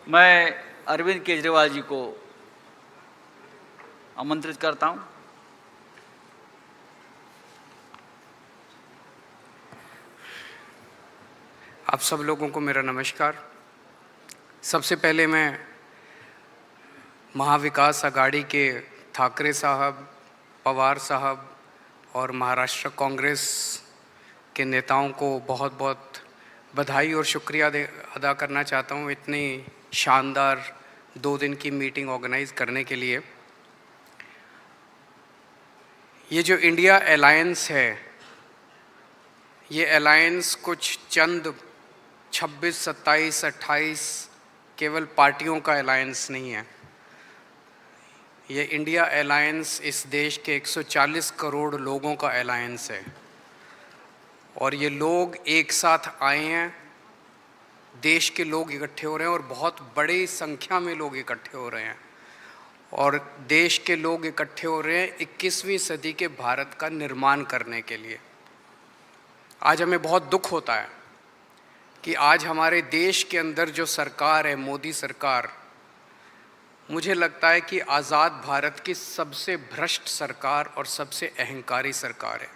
मैं अरविंद केजरीवाल जी को आमंत्रित करता हूं। आप सब लोगों को मेरा नमस्कार। सबसे पहले मैं महाविकास आघाड़ी के ठाकरे साहब, पवार साहब और महाराष्ट्र कांग्रेस के नेताओं को बहुत बहुत बधाई और शुक्रिया अदा करना चाहता हूं इतनी शानदार 2 दिन की मीटिंग ऑर्गेनाइज करने के लिए। ये जो इंडिया अलायंस है, ये अलायंस कुछ चंद 26, 27, 28 केवल पार्टियों का अलायंस नहीं है। ये इंडिया अलायंस इस देश के 140 करोड़ लोगों का अलायंस है और ये लोग एक साथ आए हैं। देश के लोग इकट्ठे हो रहे हैं और बहुत बड़ी संख्या में लोग इकट्ठे हो रहे हैं और देश के लोग इकट्ठे हो रहे हैं 21वीं सदी के भारत का निर्माण करने के लिए। आज हमें बहुत दुख होता है कि आज हमारे देश के अंदर जो सरकार है, मोदी सरकार, मुझे लगता है कि आज़ाद भारत की सबसे भ्रष्ट सरकार और सबसे अहंकारी सरकार है।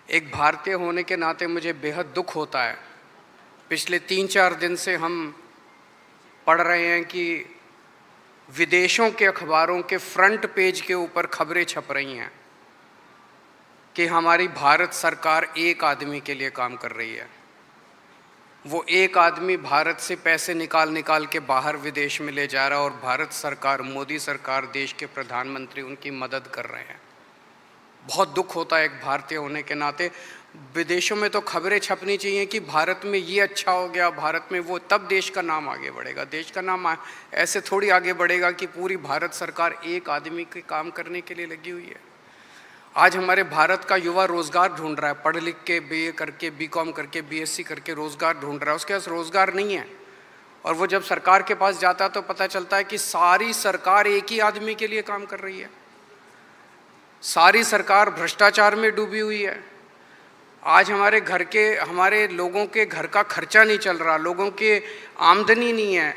एक भारतीय होने के नाते मुझे बेहद दुख होता है। पिछले 3-4 दिन से हम पढ़ रहे हैं कि विदेशों के अखबारों के फ्रंट पेज के ऊपर खबरें छप रही हैं कि हमारी भारत सरकार एक आदमी के लिए काम कर रही है। वो एक आदमी भारत से पैसे निकाल के बाहर विदेश में ले जा रहा है और भारत सरकार, मोदी सरकार, देश के प्रधानमंत्री उनकी मदद कर रहे हैं। बहुत दुख होता है एक भारतीय होने के नाते। विदेशों में तो खबरें छपनी चाहिए कि भारत में ये अच्छा हो गया, भारत में वो, तब देश का नाम आगे बढ़ेगा। देश का नाम ऐसे थोड़ी आगे बढ़ेगा कि पूरी भारत सरकार एक आदमी के काम करने के लिए लगी हुई है। आज हमारे भारत का युवा रोज़गार ढूंढ रहा है, पढ़ लिख के BA करके, BCom करके, BSc करके रोज़गार ढूंढ रहा है। उसके पास रोज़गार नहीं है और वो जब सरकार के पास जाता है तो पता चलता है कि सारी सरकार एक ही आदमी के लिए काम कर रही है। सारी सरकार भ्रष्टाचार में डूबी हुई है। आज हमारे लोगों के घर का खर्चा नहीं चल रहा, लोगों के आमदनी नहीं है,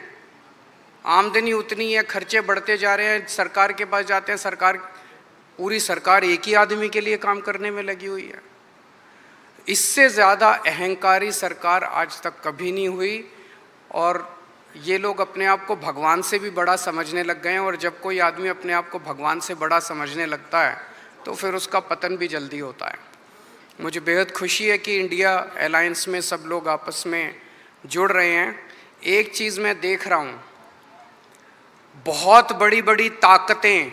आमदनी उतनी है, खर्चे बढ़ते जा रहे हैं। सरकार के पास जाते हैं, पूरी सरकार एक ही आदमी के लिए काम करने में लगी हुई है। इससे ज़्यादा अहंकारी सरकार आज तक कभी नहीं हुई और ये लोग अपने आप को भगवान से भी बड़ा समझने लग गए हैं और जब कोई आदमी अपने आप को भगवान से बड़ा समझने लगता है तो फिर उसका पतन भी जल्दी होता है। मुझे बेहद खुशी है कि इंडिया अलायंस में सब लोग आपस में जुड़ रहे हैं। एक चीज़ मैं देख रहा हूँ, बहुत बड़ी बड़ी ताकतें,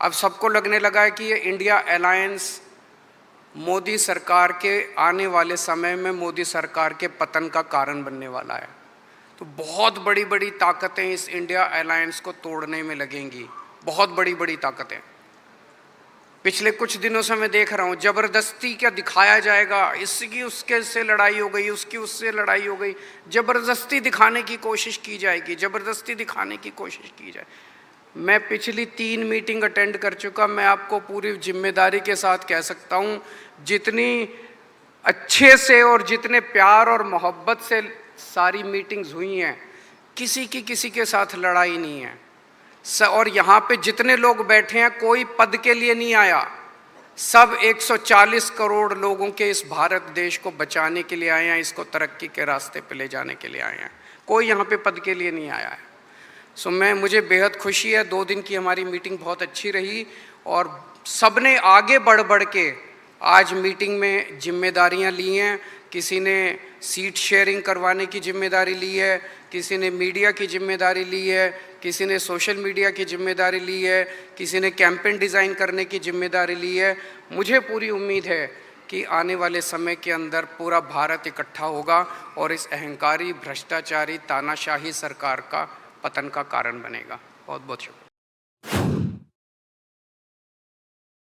अब सबको लगने लगा है कि ये इंडिया अलायंस मोदी सरकार के आने वाले समय में मोदी सरकार के पतन का कारण बनने वाला है। तो बहुत बड़ी बड़ी ताकतें इस इंडिया अलायंस को तोड़ने में लगेंगी, बहुत बड़ी बड़ी ताकतें। पिछले कुछ दिनों से मैं देख रहा हूँ ज़बरदस्ती क्या दिखाया जाएगा, इसकी उसके से लड़ाई हो गई, उसकी उससे लड़ाई हो गई, ज़बरदस्ती दिखाने की कोशिश की जाएगी, ज़बरदस्ती दिखाने की कोशिश की जाए। मैं पिछली 3 मीटिंग अटेंड कर चुका। मैं आपको पूरी जिम्मेदारी के साथ कह सकता हूँ, जितनी अच्छे से और जितने प्यार और मोहब्बत से सारी मीटिंग्स हुई हैं, किसी के साथ लड़ाई नहीं है। और यहाँ पे जितने लोग बैठे हैं कोई पद के लिए नहीं आया, सब 140 करोड़ लोगों के इस भारत देश को बचाने के लिए आए हैं, इसको तरक्की के रास्ते पे ले जाने के लिए आए हैं। कोई यहाँ पे पद के लिए नहीं आया है। मुझे बेहद खुशी है। 2 दिन की हमारी मीटिंग बहुत अच्छी रही और सबने आगे बढ़ के आज मीटिंग में जिम्मेदारियां ली हैं। किसी ने सीट शेयरिंग करवाने की जिम्मेदारी ली है, किसी ने मीडिया की जिम्मेदारी ली है, किसी ने सोशल मीडिया की जिम्मेदारी ली है, किसी ने कैंपेन डिज़ाइन करने की जिम्मेदारी ली है। मुझे पूरी उम्मीद है कि आने वाले समय के अंदर पूरा भारत इकट्ठा होगा और इस अहंकारी, भ्रष्टाचारी, तानाशाही सरकार का पतन का कारण बनेगा। बहुत बहुत शुक्रिया।